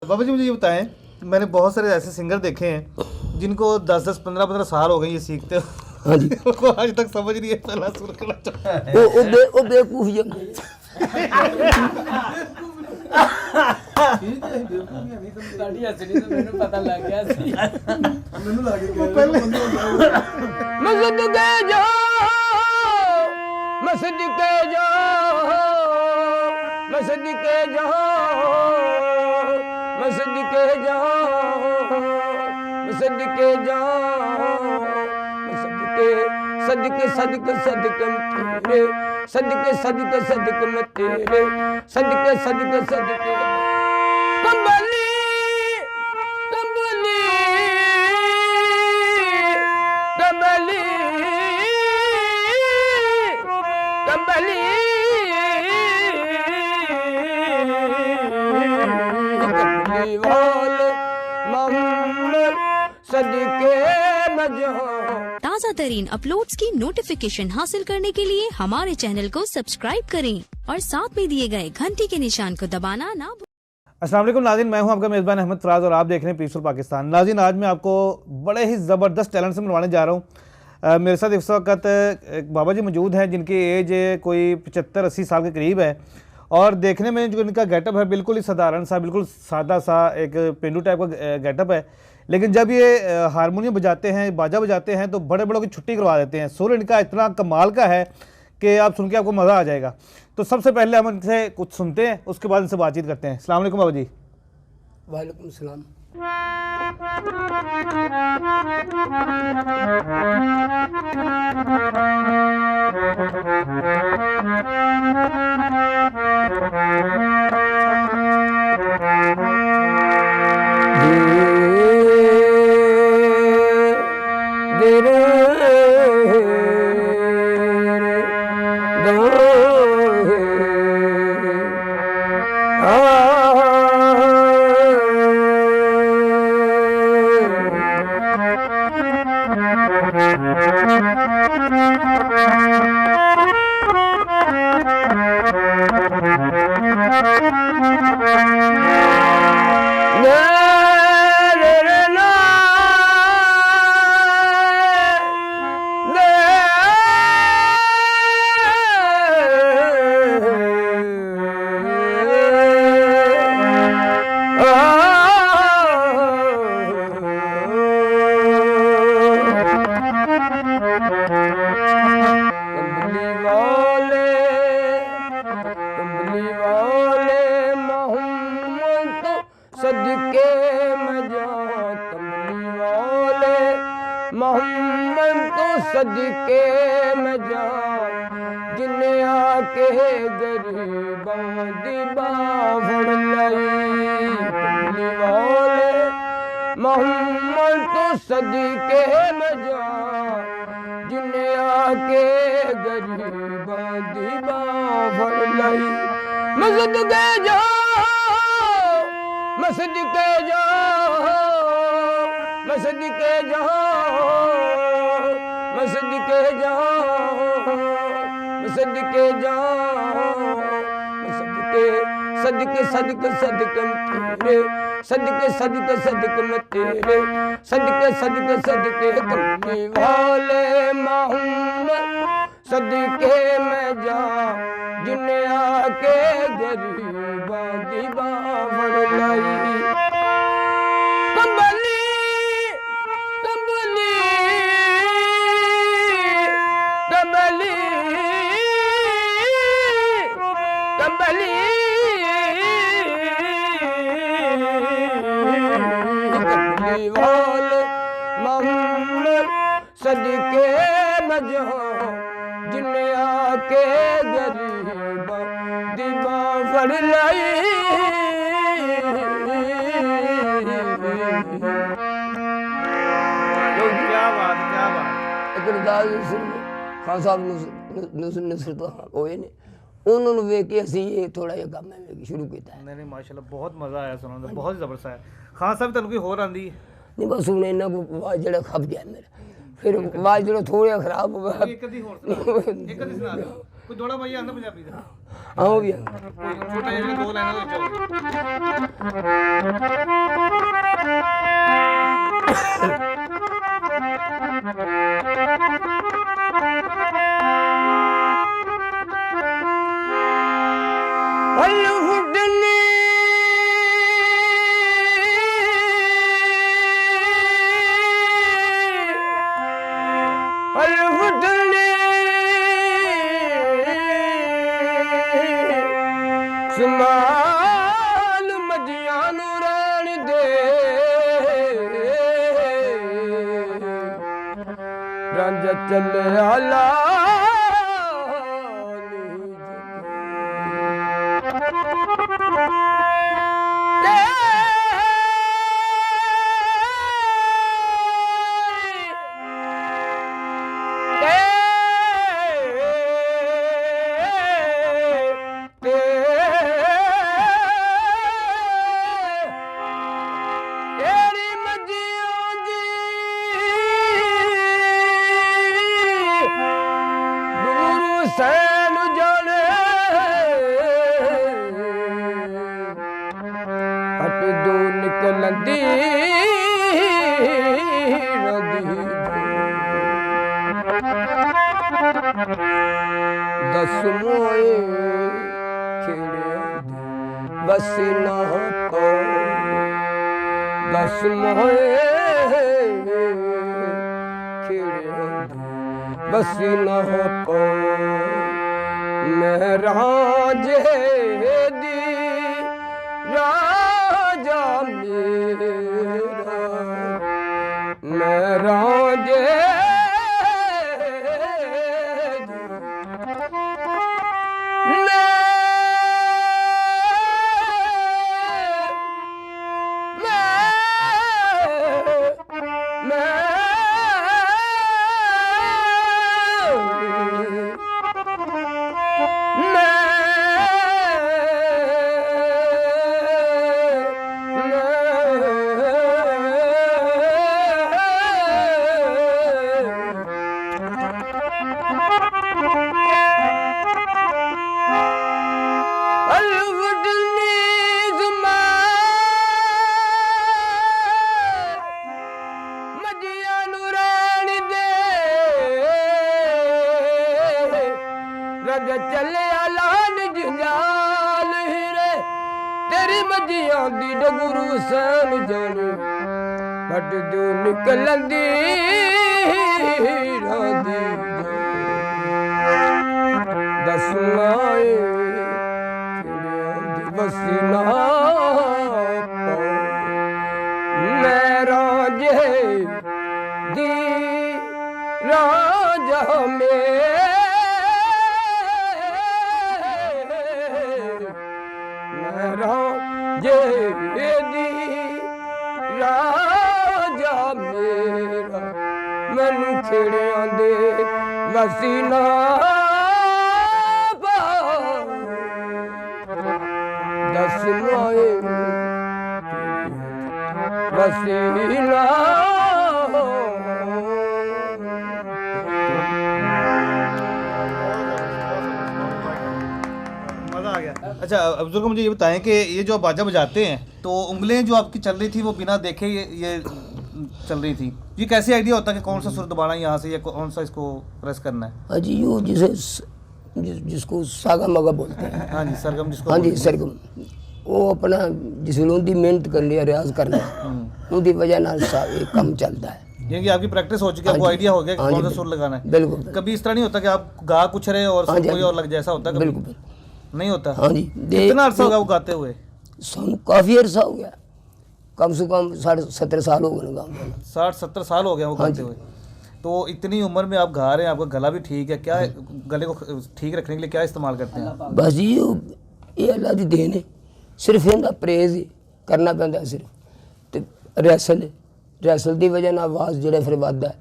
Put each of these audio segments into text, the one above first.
बाबा जी मुझे ये बताएं, मैंने बहुत सारे ऐसे सिंगर देखे हैं जिनको 10-10, 15-15 साल हो गए ये सीखते हो। हाँ जी उनको आज तक समझ नहीं है पहला सुर कला चढ़ा है। वो बेवकूफ ही ਸਾਡੀ ਅਸਲੀ ਤਾਂ ਮੈਨੂੰ ਪਤਾ ਲੱਗ ਗਿਆ ਸੀ ਮੈਨੂੰ ਲੱਗ ਗਿਆ ਪਹਿਲੇ मस्जिद के जाओ मस्जिद के जाओ मस्जिद के जाओ मस्जिद के जाओ मस्जिद के जाओ सदके सदके सदके सदके तेरे सदके सदके सदके में तेरे सदके सदके सदके कंबली कंबली कंबली कंबली कंबली वाले मोहम्मद सदके में जाओ। ताज़ा तरीन अपलोड्स की नोटिफिकेशन हासिल करने के लिए हमारे चैनल को सब्सक्राइब करें और साथ में दिए गए घंटी के निशान को दबाना ना भूलें। अस्सलाम वालेकुम नाज़रीन, मैं हूं आपका मेज़बान अहमद फराज और आप देख रहे हैं पीसफुल पाकिस्तान। नाज़रीन, आज मैं आपको बड़े ही ज़बरदस्त टैलेंट से मिलवाने जा रहा हूं। मेरे साथ इस वक्त एक बाबा जी मौजूद हैं जिनकी एज कोई 75-80 साल के करीब है और देखने में जो इनका गेटअप है बिल्कुल ही साधारण सा, बिल्कुल सादा सा एक पेंडू टाइप का गेटअप है। लेकिन जब ये हारमोनियम बजाते हैं, बाजा बजाते हैं तो बड़े बड़ों की छुट्टी करवा देते हैं। सुर इनका इतना कमाल का है कि आप सुन के आपको मज़ा आ जाएगा। तो सबसे पहले हम इनसे कुछ सुनते हैं, उसके बाद इनसे बातचीत करते हैं। अस्सलाम वालेकुम बाबा जी। वालेकुम सलाम। मोहम्मद तो सदके में जा जिन्हें आके गरीबों दी बावड़ लई वाले मोहम्मद तो सदके में जा जिन्हें आके गरीबों दी बावड़ लई मस्जिद के जा मस्जिद के जा मस्जिद के जाओ मस्जिद के जाओ मस्जिद के जाओ सदके सदके सदके सदके तेरे सदके सदके सदके में तेरे सदके सदके सदके कमली वाले मोहम्मद सदके में जा जिन्हें आके गरीबों दी बावड़ लाई कंबली कंबली कंबली कंबली कंबली वाले मोहम्मद सदके में जा जिन्हें आके गरीबों दी बावड़ लाई खान साहब नुसरत होए ने उन्होंने वेख के असी ये थोड़ा जिहा काम है शुरू किया है। नहीं माशाल्लाह बहुत मज़ा आया सुनने में, बहुत ज़बरदस्त है। खान साहब तुहानू कोई होर आंदी नहीं बस हूँ इन्ना को आवाज़ जरा खप गया मेरा, फिर आवाज़ जो थोड़ा खराब हो गया। एक अद्धी होर सुना, एक अद्धी सुना दो कोई थोड़ा भाई आंदा पंजाबी दा। हाँ वो भी छोटा जिहा दो लाइनां दे विच ਸਮਾਲ ਮੱਝੀਆਂ ਨੂੰ ਰਹਿਣ ਦੇ ਰਾਂਝਾ ਚੱਲਿਆ ਲਾਲ ਸੈਨ ਜਾਣੇ ਹਟ ਦੋ ਨਿਕਲੰਦੀ ਰਦੀ ਦਸ ਮੋਏ ਖੇੜਿਆਂ ਦੀ ਬਸ ਨਾ ਪਾ ਦਸ ਮੋਏ ਖੇੜਿਆਂ ਦੀ बस न पा मैं राजे दी राजा मेरा मैं राजे ਚੱਲਿਆ ਲਾਲ ਜੰਜਾਲ ਹੀਰੇ ਤੇਰੀ ਮੱਝੀਆਂ ਦੀ ਡਗਰੂ ਸੈਨ ਜਾਣੀ ਕੱਢ ਦਿਓ ਨਿਕਲੰਦੀ ਰਾਦੀ ਦਸਮਾਏ ਖੇੜਿਆਂ ਦੀ ਬਸੀ ਨਾ ਪਾ ਮੈਂ ਰਾਜੇ ਦੀ ਰਾਜਾ ਮੇ ਰਾਜੇ ਦੀ ਰਾਜਾ ਮੇਰਾ ਮੈਨੂੰ ਖੇੜਿਆਂ ਦੇ ਵਸੀ ਨਾ ਪਾ ਦਸ ਮੋਏ ਵਸੀ ਨਾ मज़ा आ गया। अच्छा अब बुजुर्ग मुझे ये बताएं कि ये जो आप बाजा बजाते हैं तो उंगलियां जो आपकी चल रही थी वो बिना देखे ये चल रही थी, ये कैसे आइडिया होता है कि कौन सा सुर दबाना है यहाँ से या कौन सा इसको प्रेस करना है? हाँ जी, यो जिसको सागा मगा बोलते हैं। हाँ जी, सरगम जिसको हाँ जी, सरगम वो अपना जिस उन्होंने मेहनत कर लिया रियाज करना उनकी वजह नाल काम चलता है। यानी कि आपकी प्रैक्टिस हो चुकी है, आपको आइडिया हो गया कि कौन सा सुर लगाना है। बिल्कुल। कभी इस तरह नहीं होता कि आप गा कुछ रहे और सुर कोई और लग जैसा होता है? बिल्कुल नहीं होता। हाँ जी। कितना अर्सा होगा वो गाते हुए? सानू काफ़ी अरसा हो गया, कम से कम 60-70 साल हो गए गाँव। 60-70 साल हो गया वो गाते हुए। तो इतनी उम्र में आप गा रहे हैं, आपका गला भी ठीक है, क्या गले को ठीक रखने के लिए क्या इस्तेमाल करते हैं? बस जी ये अल्लाह दी देन है, सिर्फ इनका परहेज ही करना पैंदा सिर्फ ते रैसल की वजह ना आवाज़ जो फिर बढ़ता है।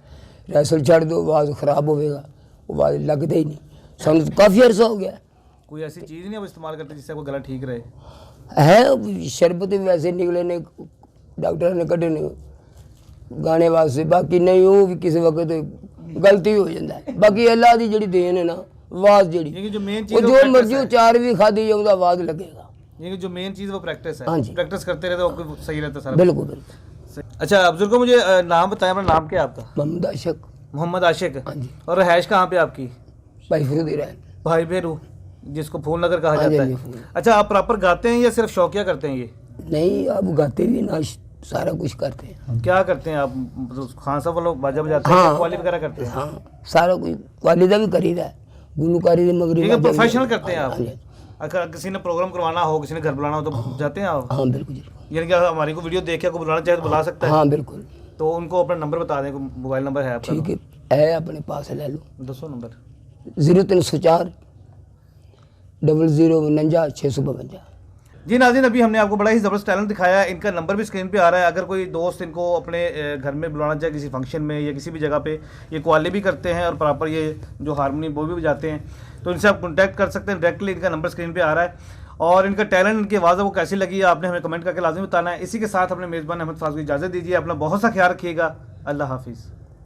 रैसल छड़ दो आवाज़ खराब होगा, आवाज़ लगता ही नहीं। सानू काफ़ी अरसा हो गया। कोई ऐसी चीज़ नहीं आप इस्तेमाल करते जिससे आपका गला ठीक रहे? है शरबत भी वैसे निकले ने, डॉक्टर ने कढ़े ने गाने वास्ते, बाकी नहीं वो भी किसी वक्त गलती हो जाता है। बाकी अल्लाह की जी देन है ना आवाज़ जी, जो मेन वो जो मर्जी उचार भी खाधी जाऊँ आवाज़ लगेगा। ये जो मेन चीज़ वो प्रैक्टिस है। हाँ जी। प्रैक्टिस करते रहते हो सही रहता है सारा। बिल्कुल बिल्कुल। अच्छा बुजुर्ग मुझे नाम बताएं, अपना नाम क्या है आपका? मोहम्मद आशिक। मोहम्मद आशिक। हाँ जी। और रहायश कहाँ पे आपकी? भाई फरूदी रहन। भाई बेरू, जिसको फूल नगर कहा हाँ जाता जी, है। फूल। अच्छा, आप प्रॉपर गाते हैं या सिर्फ शौकिया करते हैं ये? नहीं, अब गाते भी ना, सारा कुछ करते हैं। क्या करते हैं आप? मतलब खान साहब वालों बाजा बजाते हैं, हाँ। कव्वाली वगैरह करते हैं? हाँ, सारा कुछ वालिदा भी करीदा है, गुलूकारी दे मगरी ठीक है, प्रोफेशनल करते हैं आप? हाँ जी। अगर किसी ने प्रोग्राम करवाना हो, किसी ने घर बुलाना हो तो जाते हैं आप? हाँ बिल्कुल जी। यानी कि हमारी को वीडियो देख के आपको बुलाना चाहे तो बुला सकता है? हाँ बिल्कुल। तो उनको अपना नंबर बता दें, मोबाइल नंबर है आपका? ठीक है अपने पास ले लो। 200 नंबर 0304 0049 652। जी नाज़रीन, अभी हमने आपको बड़ा ही ज़बरदस्त टैलेंट दिखाया है। इनका नंबर भी स्क्रीन पे आ रहा है। अगर कोई दोस्त इनको अपने घर में बुलाना चाहे, किसी फंक्शन में या किसी भी जगह पे, ये कव्वाली भी करते हैं और प्रॉपर ये जो हारमोनी वो भी बजाते हैं, तो इनसे आप कॉन्टैक्ट कर सकते हैं डायरेक्टली। इनका नंबर स्क्रीन पे आ रहा है। और इनका टैलेंट, इनकी आवाज़ वो कैसी लगी है आपने हमें कमेंट करके लाजमी बताना है। इसी के साथ अपने मेज़बान अहमद फाज को इजाज़त दीजिए। अपना बहुत सा ख्याल रखिएगा। अल्लाह हाफिज़।